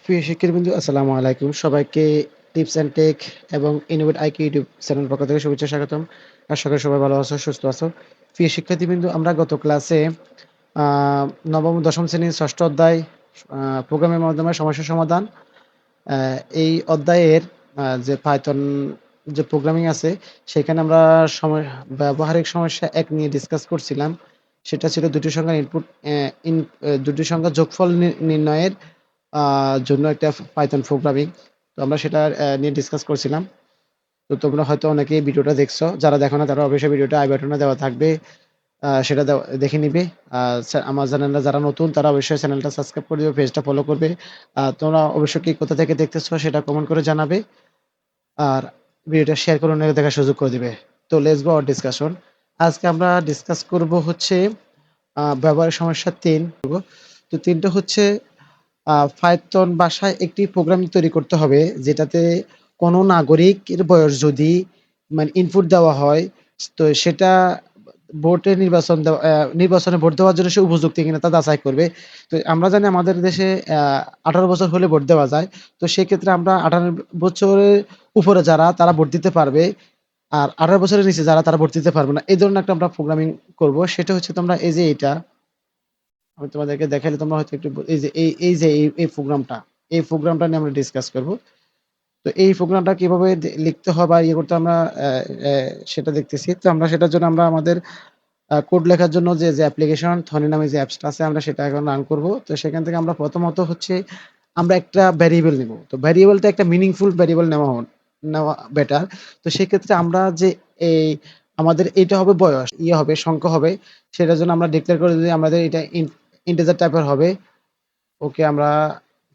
প্রিয় শিক্ষার্থীবৃন্দ, আসসালামু আলাইকুম। সবাইকে টিপস অ্যান্ড টেক এবং ইনোভেট আইকিউ ইউটিউব চ্যানেল পক্ষ থেকে শুভেচ্ছা স্বাগতম। আশা করি সবাই ভালো আছো, সুস্থ আছো। প্রিয় শিক্ষার্থীবৃন্দ, আমরা গত ক্লাসে আ নবম ও দশম শ্রেণীর ৬ষ্ঠ অধ্যায় প্রোগ্রামের মাধ্যমে সমস্যার সমাধান, আ এই অধ্যায়ের যে পাইথন যে প্রোগ্রামিং আছে, সেখানে আমরা ব্যবহারিক সমস্যা ১ নিয়ে ডিসকাস করছিলাম। সেটা ছিল দুটি সংখ্যার ইনপুট দুটি সংখ্যার যোগফল নির্ণয়ের আ জন্য একটা পাইথন প্রোগ্রামিং। তো আমরা সেটা নিয়ে ডিসকাস করছিলাম। তো তোমরা হয়তো অনেকেই ভিডিওটা দেখছো। যারা দেখো না তারা অবশ্যই ভিডিওটা আই বাটনে দেওয়া থাকবে। সেটা দেখে নিবে। আ আমার চ্যানেলে যারা নতুন তারা অবশ্যই চ্যানেলটা সাবস্ক্রাইব করে দিবে, পেজটা ফলো করবে। তোমরা অবশ্যই কে কোথা থেকে দেখতেছো সেটা কমেন্ট করে জানাবে। আর ভিডিওটা শেয়ার করে অন্যকে দেখার সুযোগ করে দিবে। তো লেটস গো আওয়ার ডিসকাশন। আজকে আমরা ডিসকাস করব হচ্ছে ব্যবহারিক সমস্যা ৩ করব। তো ৩ টা হচ্ছে পাইথন ভাষায় একটি প্রোগ্রাম তৈরি করতে হবে যেটাতে কোনো নাগরিকের বয়স যদি ইনপুট দেওয়া হয়, তো সেটা ভোটে নির্বাচনে ভোট দেওয়ার জন্য সে উপযুক্ত কিনা তা যাচাই করবে। তো আমরা জানি আমাদের দেশে ১৮ বছর হলে ভোট দেওয়া যায়। তো সেক্ষেত্রে আমরা ১৮ বছরের উপরে যারা তারা ভোট দিতে পারবে। আর ১৮ বছরের নিচে যারা তারা ভোট দিতে পারবে না। এই ধরনের একটা আমরা প্রোগ্রামিং করব। সেটা হচ্ছে তোমরা এই যে এইটা আমি তোমাদেরকে দেখাইলে তোমরা হয়তো একটু এই প্রোগ্রামটা নিয়ে আমরা ডিসকাস করব। তো এই প্রোগ্রামটা কিভাবে লিখতে হয় বা ইয়ে করতে আমরা অ্যা অ্যা সেটা দেখতেছি। তো আমরা সেটার জন্য আমরা আমাদের কোড লেখার জন্য যে অ্যাপ্লিকেশন থনি নামে যে অ্যাপসটা আছে আমরা সেটা এখন রান করব। তো সেখান থেকে আমরা প্রথমত হচ্ছে আমরা একটা ভ্যারিয়েবল নিব। তো ভ্যারিয়েবলটা একটা মিনিংফুল ভ্যারিয়েবল নেওয়া বেটার। তো সেক্ষেত্রে আমরা যে এই আমাদের এটা হবে বয়স, হবে সংখ্যা হবে। সেটার জন্য আমরা ডিক্লেয়ার করে যদি আমাদের এটা ইন্টিজার টাইপের হবে। ওকে, আমরা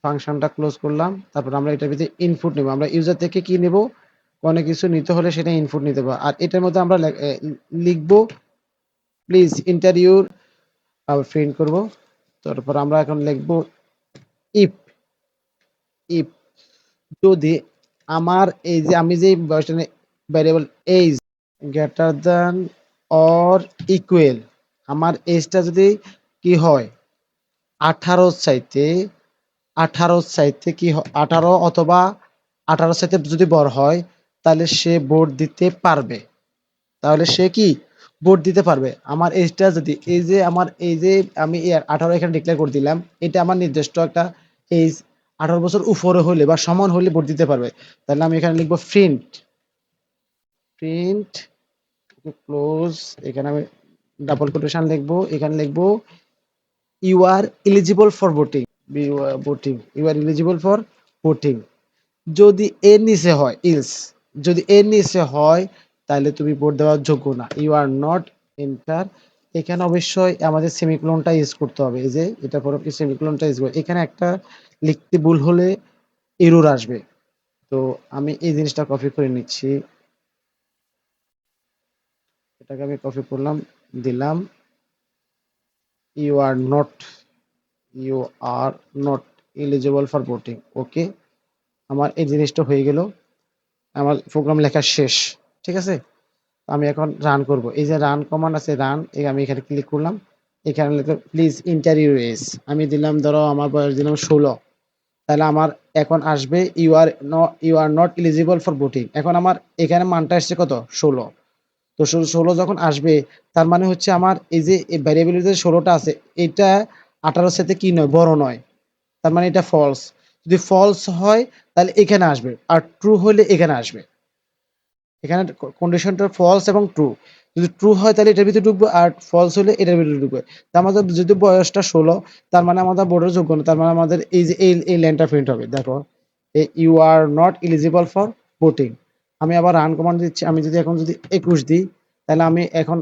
ফাংশনটা ক্লোজ করলাম। তারপর আমরা এটার ভিতরে ইনপুট নেব। আমরা ইউজার থেকে কি নেব? কোনো কিছু নিতে হলে সেটা ইনপুট নিতে হবে। আর এটার মধ্যে আমরা লিখব প্লিজ এন্টার ইউর প্রিন্ট করব। তারপর আমরা এখন লিখব ইফ ইফ যদি আমার এই যে আমি যে বয়সটা variable age greater than or equal, আমার এজটা যদি কি হয় 18 চাইতে 18 চাইতে কি 18 অথবা 18 চাইতে যদি বড় হয় তাহলে সে ভোট দিতে পারবে। তাহলে সে কি ভোট দিতে পারবে। আমার এজটা যদি এই যে আমি 18 এখানে ডিক্লেয়ার করে দিলাম, এটা আমার নির্দিষ্ট একটা এজ 18 বছর উপরে হলে বা সমান হলে ভোট দিতে পারবে। তাহলে আমি এখানে লিখবো প্রিন্ট ক্লোজ, এখানে আমি ডাবল কোটেশন লিখবো, এখানে লিখবো you are eligible for voting, you are eligible for voting. যদি এর নিচে হয় ইলস, যদি এর নিচে হয় তাহলে তুমি ভোট দেওয়ার যোগ্য না, ইউ আর নট এন্টার। এখানে অবশ্যই আমাদের সেমিকোলনটা ইউজ করতে হবে। এই যে এটা পরে সেমিকোলনটা ইউজ করবে। এখানে একটা লিখতে ভুল হলে এরর আসবে। তো আমি এই জিনিসটা কপি করে নিচ্ছি, এটাকে আমি কপি করলাম, দিলাম you are not you are not eligible for voting. Okay, আমার এই জিনিসটা হয়ে গেল, আমার প্রোগ্রাম লেখা শেষ। ঠিক আছে, আমি এখন রান করব। এই যে রান কমান্ড আছে, রান, আমি এখানে ক্লিক করলাম। এখানে লিখলাম প্লিজ এন্টার ইউর এজ, আমি দিলাম ধরো আমার বয়স দিলাম 16। তাহলে আমার এখন আসবে you are not eligible for voting. এখন আমার এখানে মানটা আসছে কত? 16। তো 16 যখন আসবে তার মানে হচ্ছে আমার এই যে ভ্যারিয়েবলের যে 16টা আছে এটা 18 সাথে কি নয়, বড় নয়। তার মানে এটা ফলস। যদি ফলস হয় তাহলে এখানে আসবে, আর ট্রু হলে এখানে আসবে। এখানে কন্ডিশনটা ফলস এবং ট্রু। যদি ট্রু হয় তাহলে এটার ভিতরে ঢুকবে, আর ফলস হলে এটার ভিতরে ঢুকবে। তার আমাদের যদি বয়সটা 16, তার মানে আমাদের ভোটের যোগ্য না। তার মানে আমাদের এই যে এই লাইনটা প্রিন্ট হবে। দেখো, you are not eligible for voting. আমি আবার রান কমান্ড দিচ্ছি। আমি যদি এখন যদি 21 দিই তাহলে আমি এখন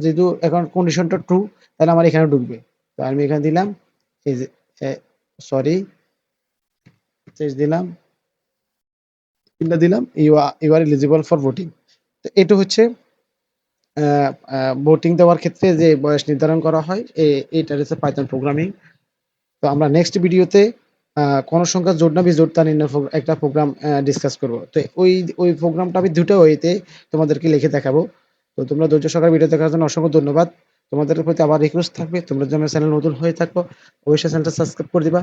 যেহেতু এখন কন্ডিশনটা ট্রু তাহলে আমার এখানে ঢুকবে। তো আমি এখানে দিলাম এই যে সরি 23 দিলাম, দিলাম you are eligible for voting. তো এটা হচ্ছে ভোটিং দেওয়ার ক্ষেত্রে যে বয়স নির্ধারণ করা হয়, এইটা হচ্ছে পাইথন প্রোগ্রামিং। তো আমরা নেক্সট ভিডিওতে কোন সংখ্যা জোড় না বিজোড় তা নির্ণয় একটা প্রোগ্রাম ডিসকাস করব। তো ওই প্রোগ্রামটা আমি দুটো ওয়েতে তোমাদেরকে লিখে দেখাবো। তো তোমরা ধৈর্য সহকারে ভিডিও দেখার জন্য অসংখ্য ধন্যবাদ। তোমাদের প্রতি আবার রিকোয়েস্ট থাকবে, তোমরা যদি আমার চ্যানেল নতুন হয়ে থাকো অবশ্যই চ্যানেলটা সাবস্ক্রাইব করে দিবা,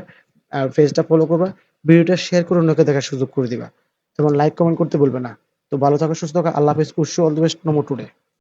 আর পেজটা ফলো করবা, ভিডিওটা শেয়ার করে অন্যকে দেখার সুযোগ করে দিবা, তোমার লাইক কমেন্ট করতে ভুলবে না। তো ভালো থাকো, সুস্থ থাকো, আল্লাহ হাফেজ, wish you all the best, Namo today.